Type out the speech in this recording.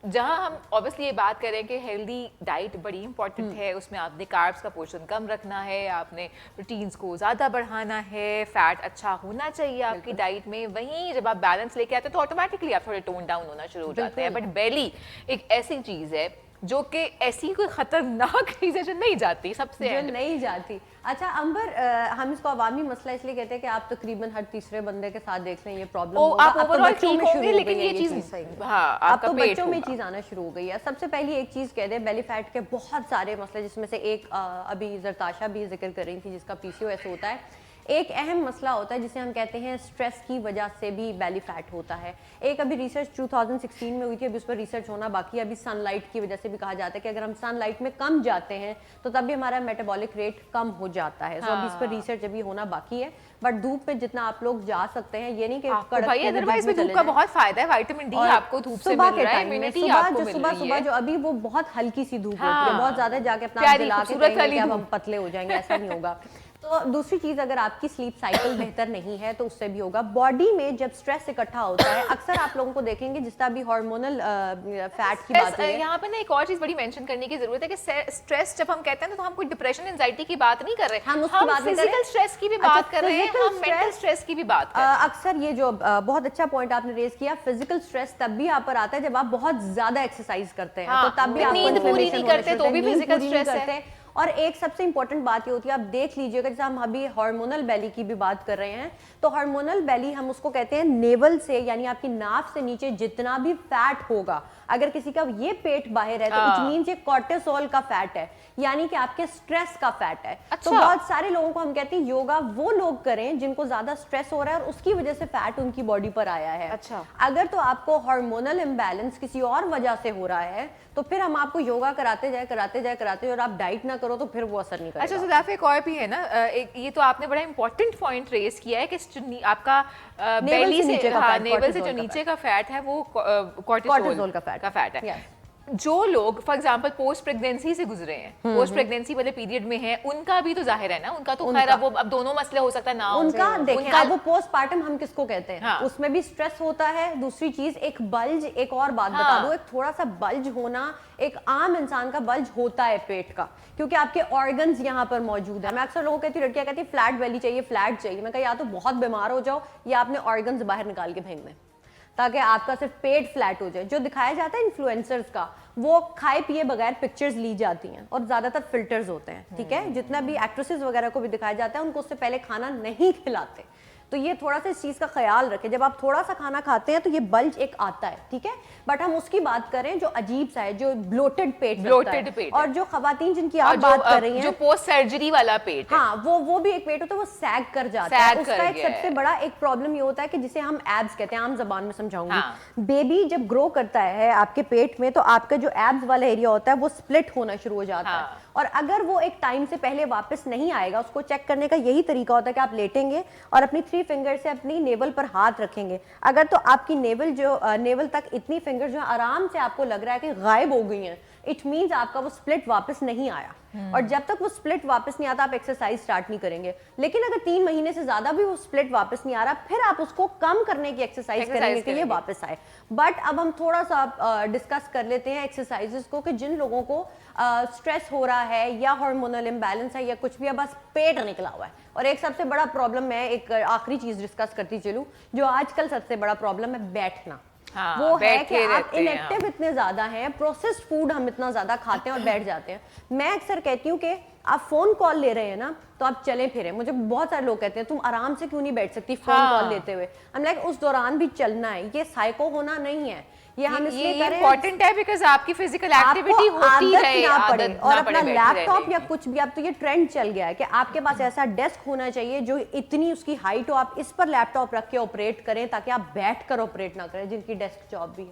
जहां हम ऑब्वियसली ये बात करें कि हेल्दी डाइट बड़ी इंपॉर्टेंट है, उसमें आपने कार्ब्स का पोर्शन कम रखना है, आपने प्रोटीन्स को ज़्यादा बढ़ाना है, फैट अच्छा होना चाहिए आपकी डाइट में, वहीं जब आप बैलेंस लेके आते हैं तो ऑटोमेटिकली आप थोड़े टोन डाउन होना शुरू हो जाते हैं। बट बेली एक ऐसी चीज़ है जो कि ऐसी कोई खतरनाक चीज है जो नहीं जाती, सबसे जो नहीं जाती। अच्छा अंबर, हम इसको अवामी मसला इसलिए कहते हैं कि आप तकरीबन हर तीसरे बंदे के साथ देख लें ये प्रॉब्लम आप ओवरऑल ठीक होंगे, लेकिन ये चीज अब तो बच्चों में चीज आना शुरू हो गई है। सबसे पहली एक चीज कह दें, बेली फैट के बहुत सारे मसले, जिसमें से एक अभी जरताशा भी जिक्र कर रही थी जिसका पीसीओएस होता है। एक अहम मसला होता है जिसे हम कहते हैं स्ट्रेस की वजह से भी बेली फैट होता है। एक अभी रिसर्च 2016 में हुई थी, अभी उस पर रिसर्च होना बाकी है। अभी सनलाइट की वजह से भी कहा जाता है कि अगर हम सनलाइट में कम जाते हैं तो तब भी हमारा मेटाबॉलिक रेट कम हो जाता है। अभी इस पर रिसर्च अभी होना बाकी है। बट धूप पे जितना आप लोग जा सकते हैं, ये नहीं कि अदरवाइज भी धूप का बहुत फायदा है, विटामिन डी आपको धूप से मिल रहा है, इम्यूनिटी आपको मिल रही है। सुबह जो अभी वो बहुत हल्की सी धूप होती है, बहुत ज्यादा जाके अपना जला के हम पतले हो जाएंगे, ऐसा नहीं होगा। तो दूसरी चीज, अगर आपकी स्लीप साइकिल बेहतर नहीं है तो उससे भी होगा। बॉडी में जब स्ट्रेस इकट्ठा होता है, अक्सर आप लोगों को देखेंगे जिस तरह भी हार्मोनल फैट की बात है, यहाँ पे ना एक और चीज बड़ी मेंशन करने की जरूरत है कि स्ट्रेस जब हम कहते हैं तो हम कोई डिप्रेशन एंजाइटी की बात नहीं कर रहे, हम उसकी बात नहीं कर रहे, फिजिकल स्ट्रेस की भी बात कर रहे हैं, हम मेंटल स्ट्रेस की भी बात कर रहे हैं। अक्सर ये जो बहुत अच्छा पॉइंट आपने रेज किया, फिजिकल स्ट्रेस तब भी आप पर आता है जब आप बहुत ज्यादा एक्सरसाइज करते हैं, तो तब भी आप नींद पूरी नहीं करते तो भी फिजिकल स्ट्रेस है। और एक सबसे इंपॉर्टेंट बात ये होती है, आप देख लीजिएगा, जैसे हम अभी हार्मोनल बेली की भी बात कर रहे हैं, तो हार्मोनल बेली हम उसको कहते हैं नेवल से, यानी आपकी नाफ से नीचे जितना भी फैट होगा, अगर किसी का ये पेट बाहर है तो इट मींस ये कोर्टिसोल का फैट है, यानी कि आपके स्ट्रेस का फैट है। तो बहुत सारे लोगों को हम कहते हैं योगा वो लोग करें जिनको ज्यादा स्ट्रेस हो रहा है और उसकी वजह से फैट उनकी बॉडी पर आया है। अगर तो आपको हार्मोनल इम्बैलेंस किसी और वजह से हो रहा है तो फिर हम आपको योगा कराते जाए और आप डाइट ना करो तो फिर वो असर नहीं करेगा। अच्छा सदाफा, एक और भी है ना, ये तो आपने बड़ा इंपॉर्टेंट पॉइंट रेज किया है कि आपका बेली से, नेवल से जो नीचे का फैट है वो कोर्टिसोल का फैट है। जो लोग फॉर एग्जांपल पोस्ट प्रेगनेंसी से गुजरे हैं, पोस्ट प्रेगनेंसी वाले पीरियड में हैं, उनका भी तो जाहिर है ना, उनका तो खैर अब दोनों मसले हो सकता है ना उनका। देखिए अब वो पोस्टपार्टम हम किसको कहते हैं, उसमें भी स्ट्रेस होता है। दूसरी चीज एक बल्ज, एक और बात बता दूं, एक थोड़ा सा बल्ज होना एक आम इंसान का बल्ज होता है पेट का, क्योंकि आपके ऑर्गन्स यहाँ पर मौजूद है। मैं अक्सर लोगों को कहती हूँ, लड़कियां कहती है फ्लैट बेली चाहिए, फ्लैट चाहिए। मैं कहा या तो बहुत बीमार हो जाओ या आपने ऑर्गन्स बाहर निकाल के फेंक दें ताकि आपका सिर्फ पेट फ्लैट हो जाए। जो दिखाया जाता है इन्फ्लुएंसर्स का, वो खाए पिए बगैर पिक्चर्स ली जाती हैं और ज्यादातर फिल्टर्स होते हैं, ठीक है। जितना भी एक्ट्रेसेस वगैरह को भी दिखाया जाता है, उनको उससे पहले खाना नहीं खिलाते। तो ये थोड़ा सा इस चीज का ख्याल रखें, जब आप थोड़ा सा खाना खाते हैं तो ये बल्ज एक आता है, ठीक है। बट हम उसकी बात करें जो अजीब सा है, जो ब्लोटेड पेट और जो खवातीन जिनकी आप बात कर रही हैं, जो पोस्ट सर्जरी वाला पेट, हाँ वो भी एक पेट होता है, वो सैग कर जाता है। उसका एक सबसे बड़ा एक प्रॉब्लम ये होता है कि जिसे हम एब्स कहते हैं, आम जबान में समझाऊंगी। बेबी जब ग्रो करता है आपके पेट में तो आपका जो एब्स वाला एरिया होता है वो स्प्लिट होना शुरू हो जाता है, और अगर वो एक टाइम से पहले वापस नहीं आएगा, उसको चेक करने का यही तरीका होता है कि आप लेटेंगे और अपनी 3 फिंगर से अपनी नेवल पर हाथ रखेंगे। अगर तो आपकी नेवल तक इतनी फिंगर जो आराम से आपको लग रहा है कि गायब हो गई हैं, इट मींस आपका वो स्प्लिट वापस नहीं आया। और जब तक वो स्प्लिट वापस नहीं आता आप एक्सरसाइज स्टार्ट नहीं करेंगे। लेकिन अगर 3 महीने से ज्यादा भी वो स्प्लिट वापस नहीं आ रहा, फिर आप उसको कम करने की एक्सरसाइज करेंगे कि ये वापस आए। बट अब हम थोड़ा सा डिस्कस कर लेते हैं एक्सरसाइजेस को, कि जिन लोगों को स्ट्रेस हो रहा है या हार्मोनल इम्बैलेंस है या कुछ भी है, बस पेट निकला हुआ है। और एक सबसे बड़ा प्रॉब्लम, मैं एक आखिरी चीज डिस्कस करती चलूं, जो आजकल सबसे बड़ा प्रॉब्लम है बैठना। वो है कि आप इनएक्टिव इतने ज्यादा हैं, प्रोसेस्ड फूड हम इतना ज्यादा खाते हैं और बैठ जाते हैं। मैं अक्सर कहती हूँ कि आप फोन कॉल ले रहे हैं ना, तो आप चले फिरे। मुझे बहुत सारे लोग कहते हैं तुम आराम से क्यों नहीं बैठ सकती फोन कॉल लेते हुए। हम लाइक उस दौरान भी चलना है, ये साइको होना नहीं है। ये हम इसलिए करें, इंपॉर्टेंट है बिकॉज़ आपकी फिजिकल एक्टिविटी होती रहे, आदत और अपना लैपटॉप या कुछ भी, अब तो ये ट्रेंड चल गया है कि आपके पास ऐसा डेस्क होना चाहिए जो इतनी उसकी हाइट हो, आप इस पर लैपटॉप रख के ऑपरेट करें, ताकि आप बैठ कर ऑपरेट ना करें, जिनकी डेस्क जॉब भी है।